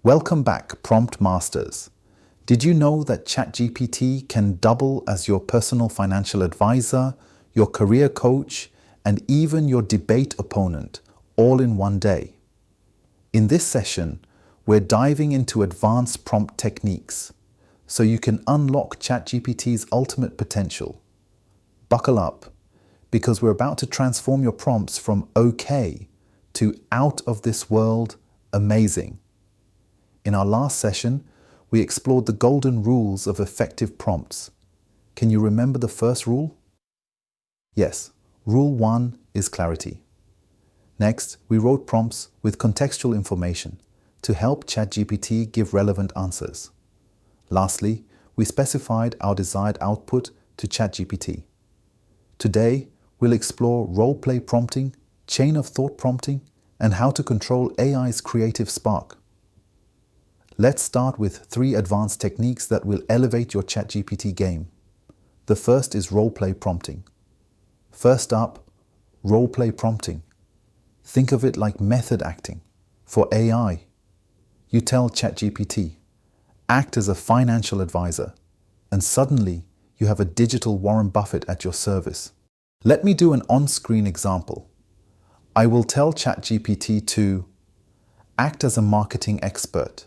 Welcome back, Prompt Masters. Did you know that ChatGPT can double as your personal financial advisor, your career coach, and even your debate opponent, all in one day? In this session, we're diving into advanced prompt techniques so you can unlock ChatGPT's ultimate potential. Buckle up, because we're about to transform your prompts from okay to out of this world amazing. In our last session, we explored the golden rules of effective prompts. Can you remember the first rule? Yes, rule 1 is clarity. Next, we wrote prompts with contextual information to help ChatGPT give relevant answers. Lastly, we specified our desired output to ChatGPT. Today, we'll explore role-play prompting, chain of thought prompting, and how to control AI's creative spark. Let's start with 3 advanced techniques that will elevate your ChatGPT game. The first is role-play prompting. First up, role-play prompting. Think of it like method acting for AI. You tell ChatGPT, act as a financial advisor, and suddenly you have a digital Warren Buffett at your service. Let me do an on-screen example. I will tell ChatGPT to act as a marketing expert.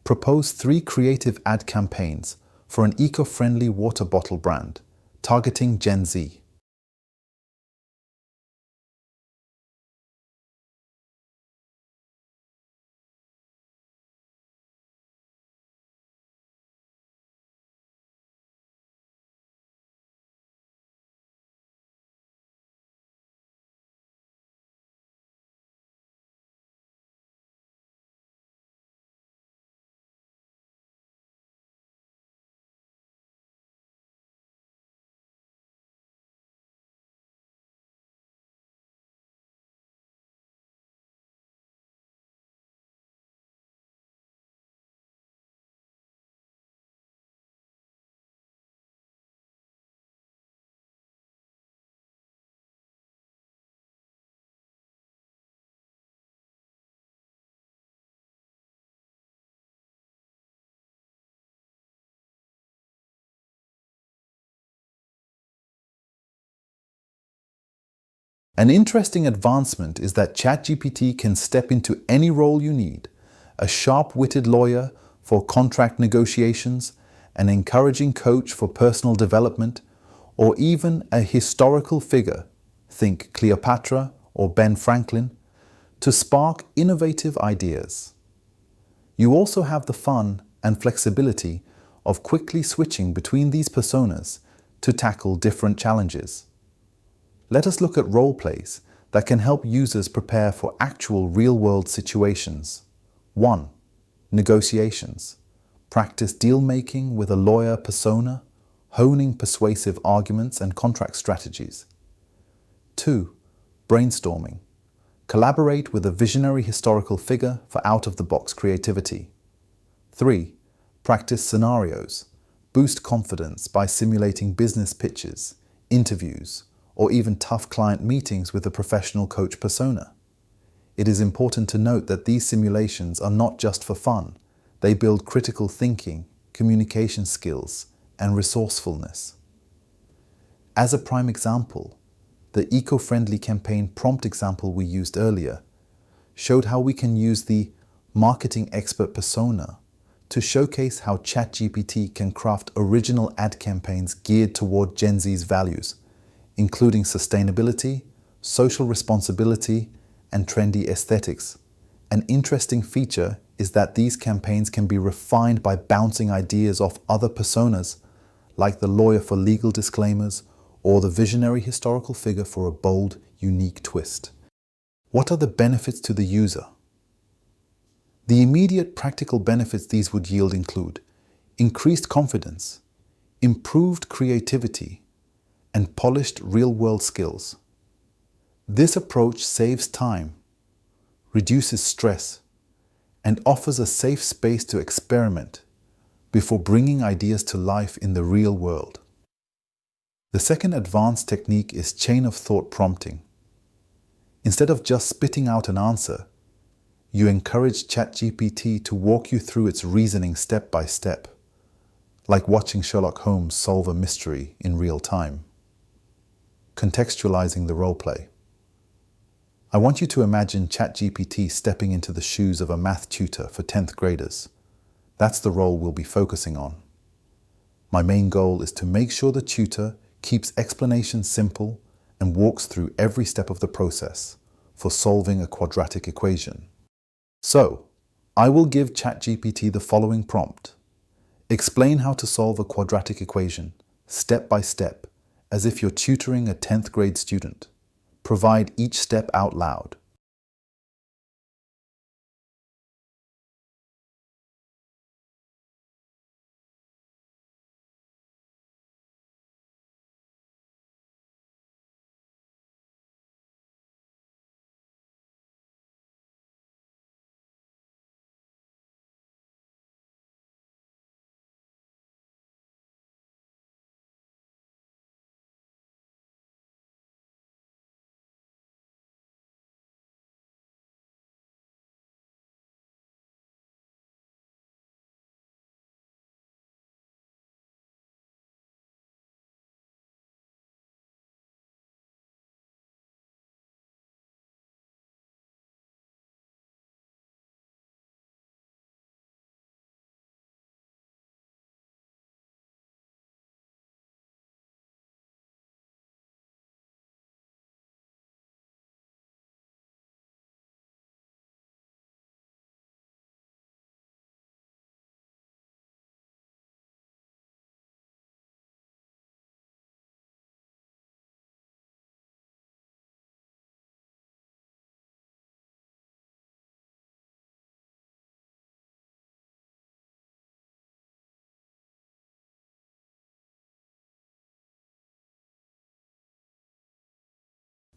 Propose 3 creative ad campaigns for an eco-friendly water bottle brand targeting Gen Z. An interesting advancement is that ChatGPT can step into any role you need: a sharp-witted lawyer for contract negotiations, an encouraging coach for personal development, or even a historical figure, think Cleopatra or Ben Franklin, to spark innovative ideas. You also have the fun and flexibility of quickly switching between these personas to tackle different challenges. Let us look at role plays that can help users prepare for actual real-world situations. 1. Negotiations. Practice deal-making with a lawyer persona, honing persuasive arguments and contract strategies. 2. Brainstorming. Collaborate with a visionary historical figure for out-of-the-box creativity. 3. Practice scenarios. Boost confidence by simulating business pitches, interviews, or even tough client meetings with a professional coach persona. It is important to note that these simulations are not just for fun. They build critical thinking, communication skills, and resourcefulness. As a prime example, the eco-friendly campaign prompt example we used earlier showed how we can use the marketing expert persona to showcase how ChatGPT can craft original ad campaigns geared toward Gen Z's values, including sustainability, social responsibility, and trendy aesthetics. An interesting feature is that these campaigns can be refined by bouncing ideas off other personas, like the lawyer for legal disclaimers or the visionary historical figure for a bold, unique twist. What are the benefits to the user? The immediate practical benefits these would yield include increased confidence, improved creativity, and polished real-world skills. This approach saves time, reduces stress, and offers a safe space to experiment before bringing ideas to life in the real world. The second advanced technique is chain of thought prompting. Instead of just spitting out an answer, You encourage ChatGPT to walk you through its reasoning step by step, like watching Sherlock Holmes solve a mystery in real time. Contextualizing the roleplay. I want you to imagine ChatGPT stepping into the shoes of a math tutor for 10th graders. That's the role we'll be focusing on. My main goal is to make sure the tutor keeps explanations simple and walks through every step of the process for solving a quadratic equation. So, I will give ChatGPT the following prompt. Explain how to solve a quadratic equation, step by step, as if you're tutoring a 10th grade student. Provide each step out loud.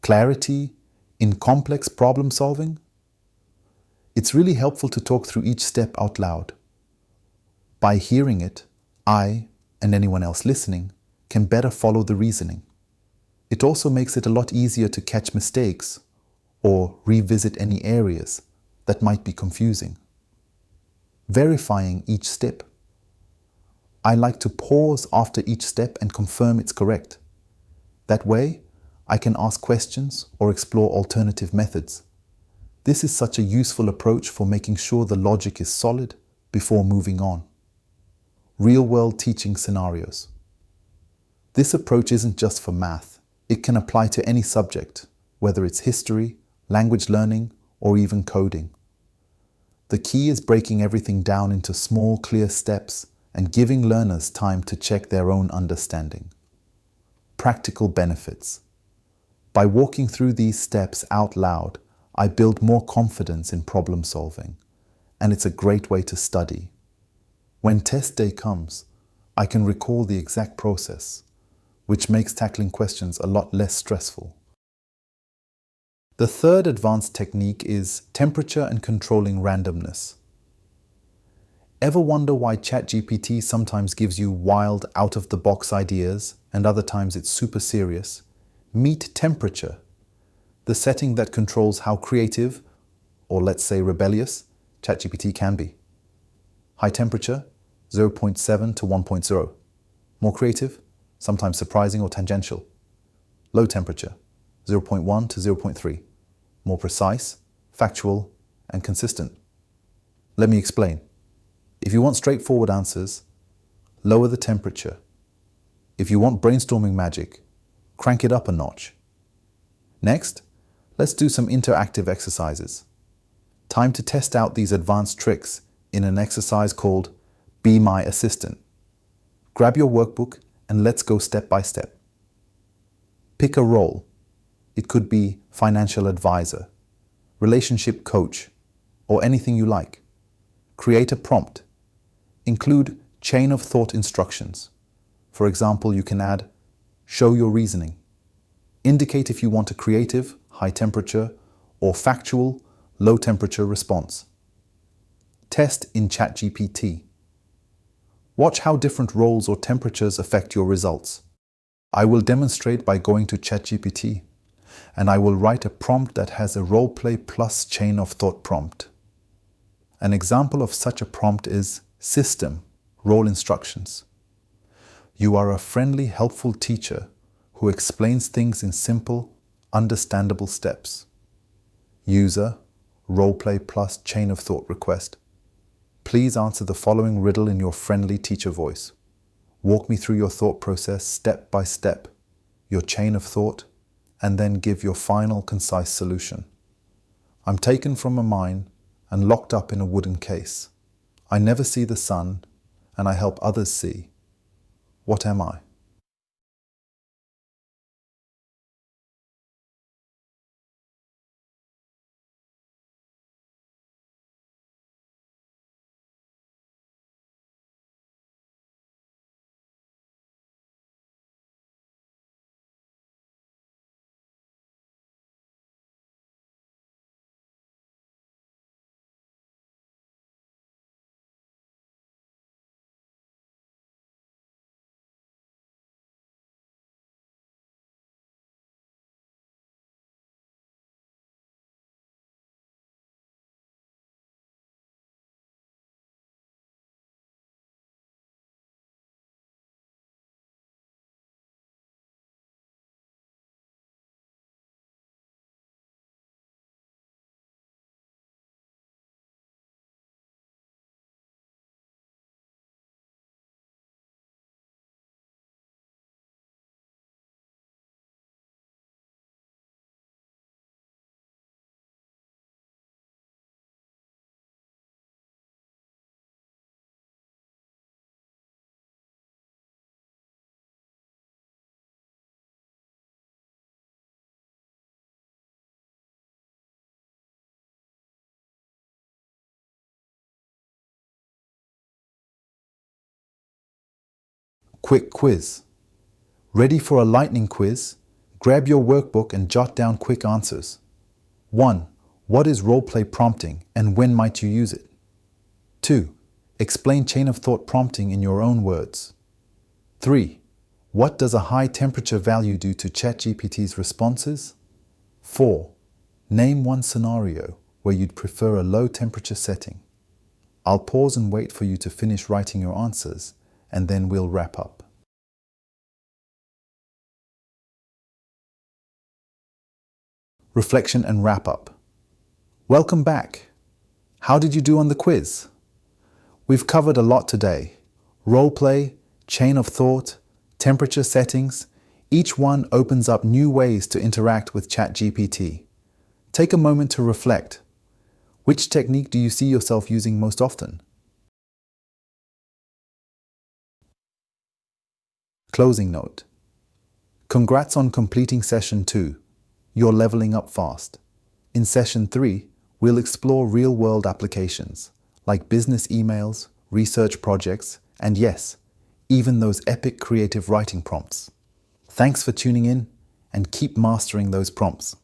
Clarity in complex problem solving? It's really helpful to talk through each step out loud. By hearing it, I, and anyone else listening, can better follow the reasoning. It also makes it a lot easier to catch mistakes or revisit any areas that might be confusing. Verifying each step. I like to pause after each step and confirm it's correct. That way, I can ask questions or explore alternative methods. This is such a useful approach for making sure the logic is solid before moving on. Real-world teaching scenarios. This approach isn't just for math. It can apply to any subject, whether it's history, language learning, or even coding. The key is breaking everything down into small, clear steps and giving learners time to check their own understanding. Practical benefits. By walking through these steps out loud, I build more confidence in problem solving, and it's a great way to study. When test day comes, I can recall the exact process, which makes tackling questions a lot less stressful. The third advanced technique is temperature and controlling randomness. Ever wonder why ChatGPT sometimes gives you wild, out-of-the-box ideas and other times it's super serious? Meet temperature, the setting that controls how creative, or let's say rebellious, ChatGPT can be. High temperature, 0.7 to 1.0. More creative, sometimes surprising or tangential. Low temperature, 0.1 to 0.3. More precise, factual, and consistent. Let me explain. If you want straightforward answers, lower the temperature. If you want brainstorming magic, crank it up a notch. Next, let's do some interactive exercises. Time to test out these advanced tricks in an exercise called Be My Assistant. Grab your workbook and let's go step by step. Pick a role. It could be financial advisor, relationship coach, or anything you like. Create a prompt. Include chain of thought instructions. For example, you can add, show your reasoning. Indicate if you want a creative, high temperature, or factual, low temperature response. Test in ChatGPT. Watch how different roles or temperatures affect your results. I will demonstrate by going to ChatGPT, and I will write a prompt that has a role play plus chain of thought prompt. An example of such a prompt is System, role instructions. You are a friendly, helpful teacher who explains things in simple, understandable steps. User, roleplay plus chain of thought request. Please answer the following riddle in your friendly teacher voice. Walk me through your thought process step by step, your chain of thought, and then give your final concise solution. I'm taken from a mine and locked up in a wooden case. I never see the sun, and I help others see. What am I? Quick quiz. Ready for a lightning quiz? Grab your workbook and jot down quick answers. 1. What is roleplay prompting and when might you use it? 2. Explain chain of thought prompting in your own words. 3. What does a high temperature value do to ChatGPT's responses? 4. Name one scenario where you'd prefer a low temperature setting. I'll pause and wait for you to finish writing your answers, and then we'll wrap up. Reflection and wrap-up. Welcome back. How did you do on the quiz? We've covered a lot today. Roleplay, chain of thought, temperature settings. Each one opens up new ways to interact with ChatGPT. Take a moment to reflect. Which technique do you see yourself using most often? Closing note. Congrats on completing session 2. You're leveling up fast. In session 3, we'll explore real-world applications, like business emails, research projects, and yes, even those epic creative writing prompts. Thanks for tuning in, and keep mastering those prompts.